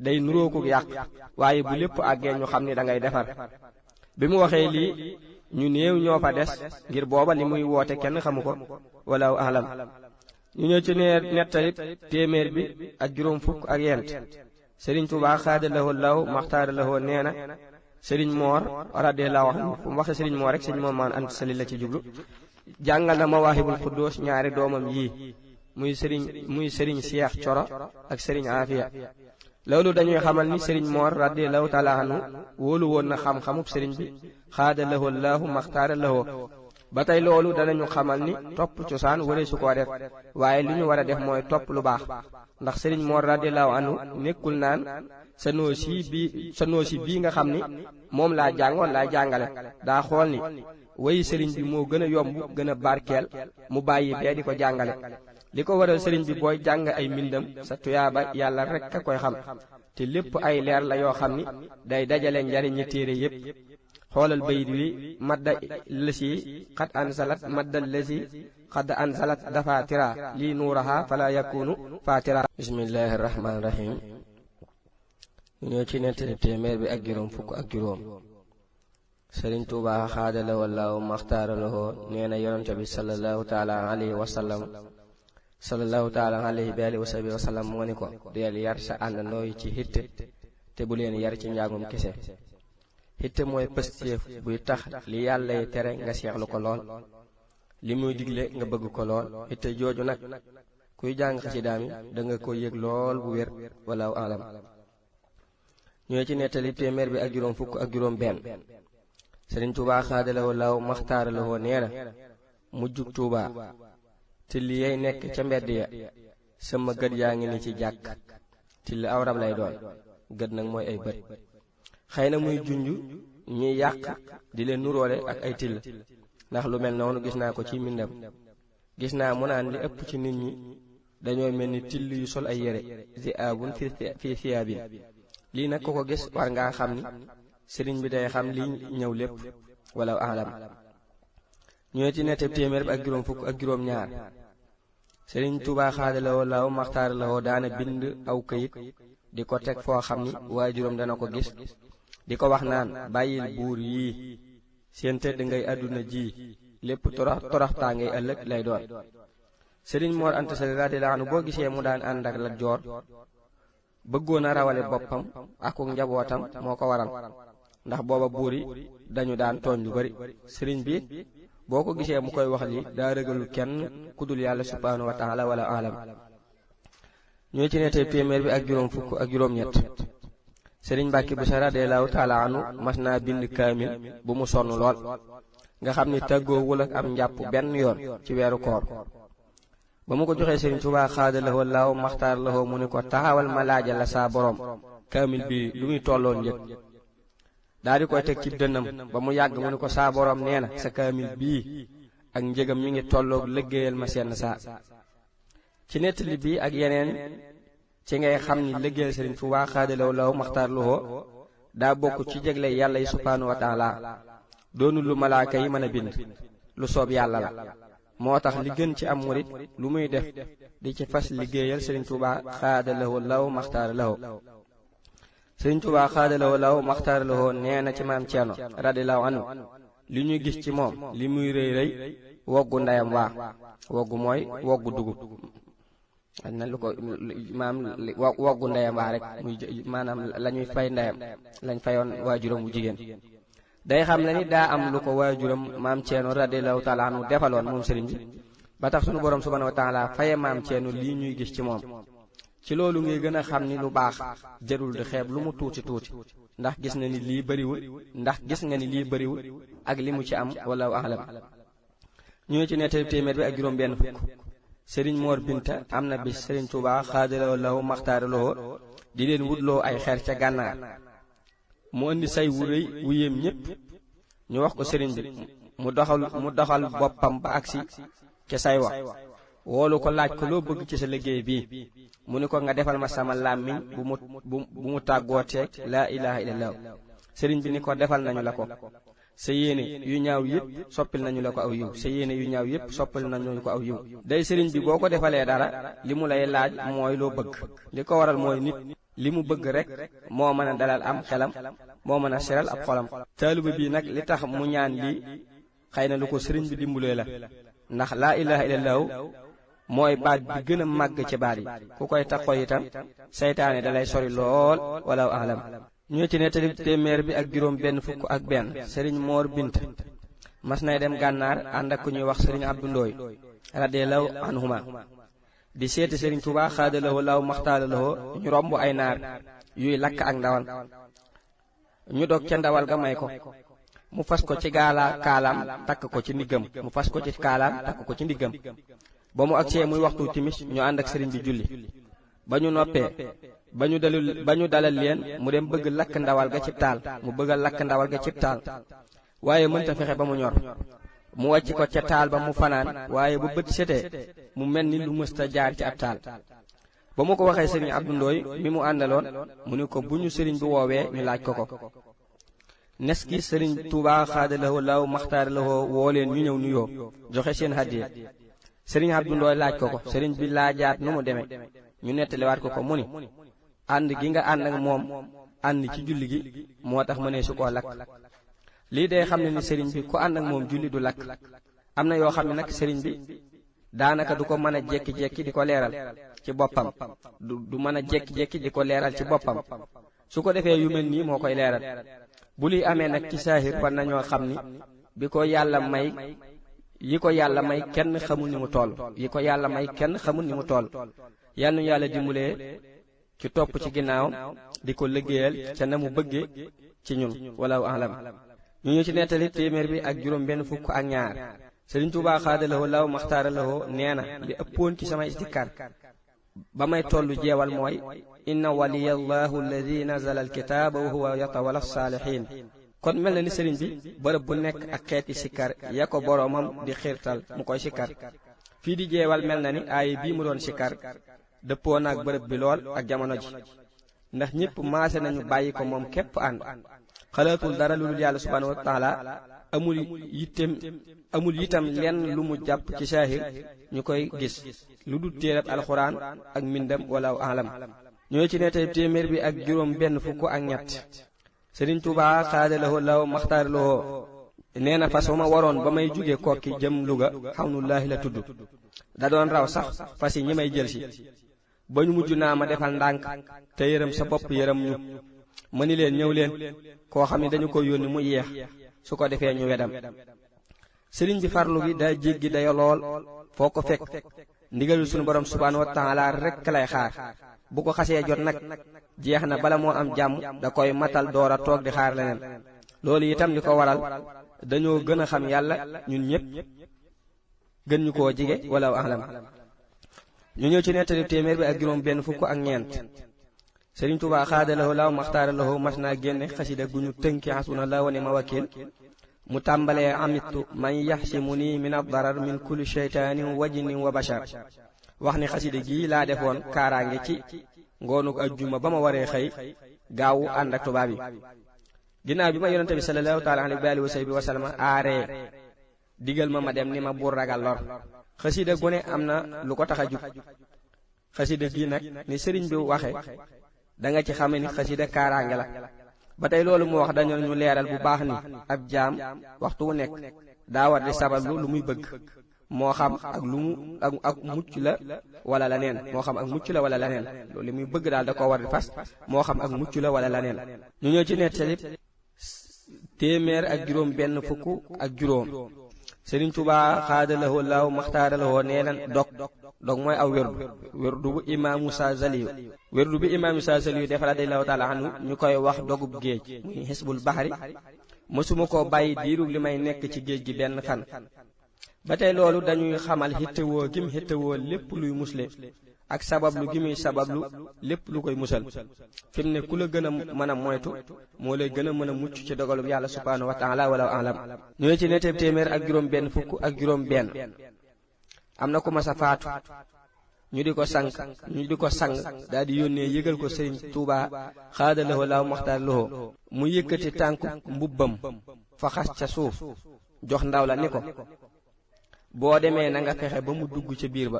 day nuróoku yàq waaye bu lépp àggee ñu xam ni da ngay defar bi mu waxee lii ñu néew ñoo fa des ngir booba li muy woote kenn xamu ko walaahu ahlam ñu ñëw ci nettalib téeméer bi ak juróom fukk ak yent Sëriñ Tuubaa xaadalahoo law maxtaaralahoo nee na Sëriñ Moor radiyallahu anhu fu mu waxe Sëriñ Moor rek Sëriñ Moor maan ant sali la ci jublu jàngal na Mawaahibul Xuddoos ñaari doomam yii muy Sëriñ Seex Coro ak Sëriñ Aafiya loolu dañuy xamal ni Sëriñ Moor radiyallahu taala anhu wóolu woon na xam-xamub sëriñ bi xaadalahoo laahu maxtaaralahoo ba tey loolu danañu xamal ni topp cosaan wala su ko def waaye li ñu war a def mooy topp lu baax ndax Sëriñ Moor radiyallahu anhu nekkul naan sa noosi bii nga xam ni moom laa jàngoon laa jàngale daa xool ni wayi sëriñ bi moo gën a yomb gën a barkeel mu bàyyi bee di ko jàngale li ko waral sëriñ bi booy jàng ay mbindam sa tuyaaba yàlla rek a koy xam te lépp ay leer la yoo xam ni day dajale njariñi téere yépp xoolal bayit wi madda lësi xad ansalat madda lësi xad ansalat dafa tira lii nuuraha fala yakunu fatira bismillahi rahmaani rahim ñoo ci nettali téeméer bi ak juróom fukk ak juróom Sëriñ Tuubaa xaadalawoo laaw maxtaaralawoo nee na yonente bi sallallahu taala alayhi wa sallam bi alihi wa sallam moo ni ko deel yar sa àndandoo yi ci hitte te bu leen yar ci njàngum kese hitte mooy pëstéef buy tax li yàlla yi tere nga seexlu ko lool li muy digle nga bëgg ko lool hitte jooju nag kuy jàng xasidaam yi da nga ko yëg lool bu wér walaahu alam ñooy ci nettali téeméer bi ak juróom fukk ak juróom benn Sëriñ Tuubaa xaadalawoo law maxtaaralawoo nee na mujjug Tuubaa till yey nekk ca mbedd ya sama gët yaa ngi ni ci jàkk till aw rab lay doon gët nag mooy ay bët xëy na muy junj ñiy yàq di leen nuroole ak ay till ndax lu mel noonu gis naa ko ci mbindam gis naa mu naan li ëpp ci nit ñi dañoo mel ni till yu sol ay yére zi'aabun fi siyaabin lii nag ko ko gis war ngaa xam ni sëriñ bi day xam li ñëw lépp wala alam ñooy ci nette téeméer bi ak juróom fukk ak juróom ñaar Sëriñ Tuubaa xaadalawoo law maxtaaralawoo daana bind aw këyit di ko teg foo xam ni waajuram dana ko gis di ko wax naan bàyyil buur yii seen tëdd ngay àdduna ji lépp toroxtaa ngay ëllëg lay doon Sëriñ Moor Anta Sali radiyallahu anhu boo gisee mu daan ànd ak Lat Joor bëggoon a rawale boppam akuk njabootam moo ko waral ndax booba buur yi dañu daan tooñ lu bari sëriñ bi boo ko gisee mu koy wax li daa rëgalul kenn kudul yàlla subhanahu wa taala wala alam ñooy ci nettee téeméer bi ak juróom fukk ak juróom ñett Sëriñ Mbàkke Buso radiyallahu taala anhu mas naa bind kaamil bu mu sonn lool nga xam ni tàggoowul ak am njàpp benn yoon ci weeru koor ba mu ko joxee Sëriñ Tuubaa xaadalawoo laaw maxtaar lawoo mu ni ko taxawal ma laajal la saa borom kaamil bi lu muy tolloon njëg daa di koy teg ci dënnam ba mu yàgg mu ni ko saa borom nee na sa kaamil bii ak njëgam mi ngi tolloog liggéeyal ma seen saa ci nettali bi ak yeneen ci ngay xam ni liggéeyal Sëriñ Tuubaa xaadalawoo laaw maxtaar lawoo daa bokk ci jégle yàlla yi subhaanahu wa taala doonul lu malaaka yi mën a bind lu soob yàlla la moo tax li gën ci am murit lu muy def di ci fas liggéeyal Sëriñ Tuubaa xaadalawoo law maxtaar lawoo Sëriñ Tuubaa xaadalawoo law maxtaar lawoo nee na ci maam Ceerno radiyallahu anhu li ñuy gis ci moom li muy rëy rëy woggu ndeyam waa woggu mooy woggu dugub na lu ko maam woggu ndeyam waa rek muy maanaam la ñuy fay ndeyam lañ fayoon waajuram bu jigéen day xam ne ni daa am lu ko waajuram maam Ceerno radiyallahu taala anhu defaloon moom sëriñ bi ba tax sunu borom subhanahu wa taala faye maam Ceerno lii ñuy gis ci moom ci loolu ngay gën a xam ni lu baax jarul di xeeb lu mu tuuti tuuti ndax gis nga ni lii bëriwul ak li mu ci am wallahu a'lam ñu ci nettali téeméer bi ak juróom benn fukk Sëriñ Moor Binta am na bis Sëriñ Tuubaa xaadalawoo law maxtaaralawoo di leen wutloo ay xeer ca gànnaar mu indi say wu rëy wu yéem ñépp ñu wax ko sëriñ bi mu doxal boppam ba agsi ca say wa woolu ko laaj ko loo bëgg ci sa liggéey bii mu ni ko nga defal ma sama làmmiñ bu mu tàggooteeg laa ilaha illallah sëriñ bi ni ko defal nañu la ko sa yéene yu ñaaw yépp soppil nañu la ko aw yiw sa yéene yu ñaaw yépp soppil nañu ko aw yiw day sëriñ bi boo ko defalee dara li mu lay laaj mooy loo bëgg li ko waral mooy nit li mu bëgg rek moo mën a dalal am xelam moo mën a seral ab xolam taalibe bi nag li tax mu ñaan lii xëy na lu ko sëriñ bi dimbulee la ndax laa ilaha illallahu mooy baat bi gën a màgg ci baat yi ku koy taxoo itam seytaane dalay sori lool walaw alam ñoo ci nettali téeméer bi ak juróom benn fukk ak benn sëriñ Moor Bint mas nay dem gànnaar ànd ak ku ñuy wax sëriñ Abdu Ndooy radiyallahu anhuma di seeti sëriñ Tuubaa xaadalawoo law maxtaalalawoo ñu romb ay naar yuy lakk ak ndawal ñu dog ca ndawal ga may ko mu fas ko ci kaalaam takk ko ci ndiggam takk ko ci ndiggam ba mu agsee muy waxtu timis ñu ànd ak sëriñ bi julli ba ñu noppee ba ñu dalal leen mu dem bëgg lakk ndawal ga cib taal waaye mënta fexe ba mu ñor mu wàcc ko ca taal ba mu fanaan waaye bu bët setee mu mel ni lu mësta jaar ci ab taal ba mu ko waxee sëriñ Abdu Ndooy mi mu àndaloon mu ni ko bu ñu sëriñ bi woowee ñu laaj ko nes ki sëriñ Tuubaa xaadalawoo law maxtaaralawoo woo leen ñu ñëw nuyoo joxe seen hadiya sëriñ Abdu Ndooy laaj ko sëriñ bi laajaat nu mu demee ñu nettaliwaat ko mu ni ànd gi nga ànd ak moom ànd ci julli gi moo tax mënee su koo lakk lii day xam ne ni sëriñ bi ku ànd ak moom julli du lakk am na yoo xam ne nag sëriñ bi daanaka du ko mën a jekki-jekki di ko leeral ci boppam du mën a jekki-jekki di ko leeral ci boppam su ko defee yu mel nii moo koy leeral bu liy amee nag ci saahir war nañoo xam ni yi ko yàlla may kenn xamul ni mu toll yal nañu yàlla dimbalee ci topp ci ginnaawam di ko liggéeyal ca na mu bëggee ci ñun walaahu alam ñu ci nettali téeméer bi ak juróom benn fukk ak ñaar sëriñ Tuubaa xaadalawoo law maxtaaralawoo nee na li ëppoon ci sama istikaar ba may tollu jeewal mooy inna waliyallahu alladi nazala alkitaaba wa huwa yatawalla saalihiin kon mel na ni sëriñ bi bërëb bu nekk ak xeeti sikkar ya ko boroomam di xiirtal mu koy sikkar fii di jeewal mel na ni aaya bii mu doon sikkar dëppoo naag bërëb bi lool ak jamono ji ndax ñépp maase nañu bàyyi ko moom képp ànd xalaatul dara lu dul yàlla subhaanahu wa taala amul itam lenn lu mu jàpp ci saahir ñu koy gis lu dul téereb alxuraan ak mbindam walaahu alam ñoo ci nettali téeméer bi ak juróom benn fukk ak ñett sëriñ Tuubaa xaadalawoo law maxtaaralawoo nee na fas wa ma waroon ba may jóge Kokki jëm Luga xawnullaahi la tudd da doon raw sax fas yi ñi may jël si ba ñu mujj naa ma defal ndànk te yërëm sa bopp yërëm ñu ma ni leen ñëw leen koo xam ne dañu ko yónni mu yeex su ko defee ñu wedam sëriñ bi farlu bi daa jéggi dayo lool foo ko fekk ndigalul sunu borom subhaanahu wa taala rekk lay xaar bu ko xasee jot nag jeex na bala moo am jàmm da koy matal door a toog di xaar leneen loolu itam li ko waral dañoo gën a xam yàlla ñun ñépp gën ñu koo jige walaahu alam ñu ñëw ci nettali téeméer bi ak juróom benn fukk ak ñeent sëriñ Tuubaa xaadalawoo law maxtaaralawoo mas naa génne xasida gu ñu tënki hasbunallahu wa ni'mal wakiil mu tàmbalee amittu man yaxsimuni min ad-darar min kulli shaytaanin wa jinnin wa bashar wax ni xasida gii laa defoon kaaraange ci ngoonuk ajjuma ba ma waree xëy gaawu ànd ak tubaab yi ginnaaw bi ma yonente bi sallallahu taala alayhi wa sahbihi wa sallam aaree digal ma dem ni ma buur ragal lor xasida gu ne am na lu ko tax a jug xasida gii nag ni sëriñ bi waxe da nga ci xame ni xasida kaaraange la ba tey loolu mu wax dañu ñu leeral bu baax ni ab jaam waxtu wu nekk daa war di sabablu lu muy bëgg moo xam ak lu mu ak mucc la wala leneen moo xam ak mucc la wala leneen loolu li muy bëgg daal da koo war di fas moo xam ak mucc la wala leneen ñu ñëw ci nettali téeméer ak juróom benn fukk ak juróom sëriñ Tuubaa xaadalawoo law maxtaaralawoo nee na dog mooy aw wérdu bu imaamu Saasaliyu wérdu bi imaamu Saasaliyu def radiyallahu taala anhu ñu koy wax dogub géej muy xisbul baxari mësuma koo bàyyi diirub li may nekk ci géej gi benn fan ba tey loolu dañuy xamal xittewoo gim xittewoo lépp luy musle ak sabablu gi muy sabablu lépp lu koy musal fi mu ne ku la gën a mën a moytu moo lay gën a mën a mucc ci dogalub yàlla subhaanahu wa taala wala alam ñooy ci netteb téeméer ak juróom benn fukk ak juróom benn am na ku mas a faatu ñu di ko sang daal di yónnee yëgal ko Sëriñ Tuubaa xaadalawoo laaw maxtaar lowoo mu yëkkati tànku mbubbam fa xas ca suuf jox ndaw la ni ko boo demee na nga fexe ba mu dugg ca biir ba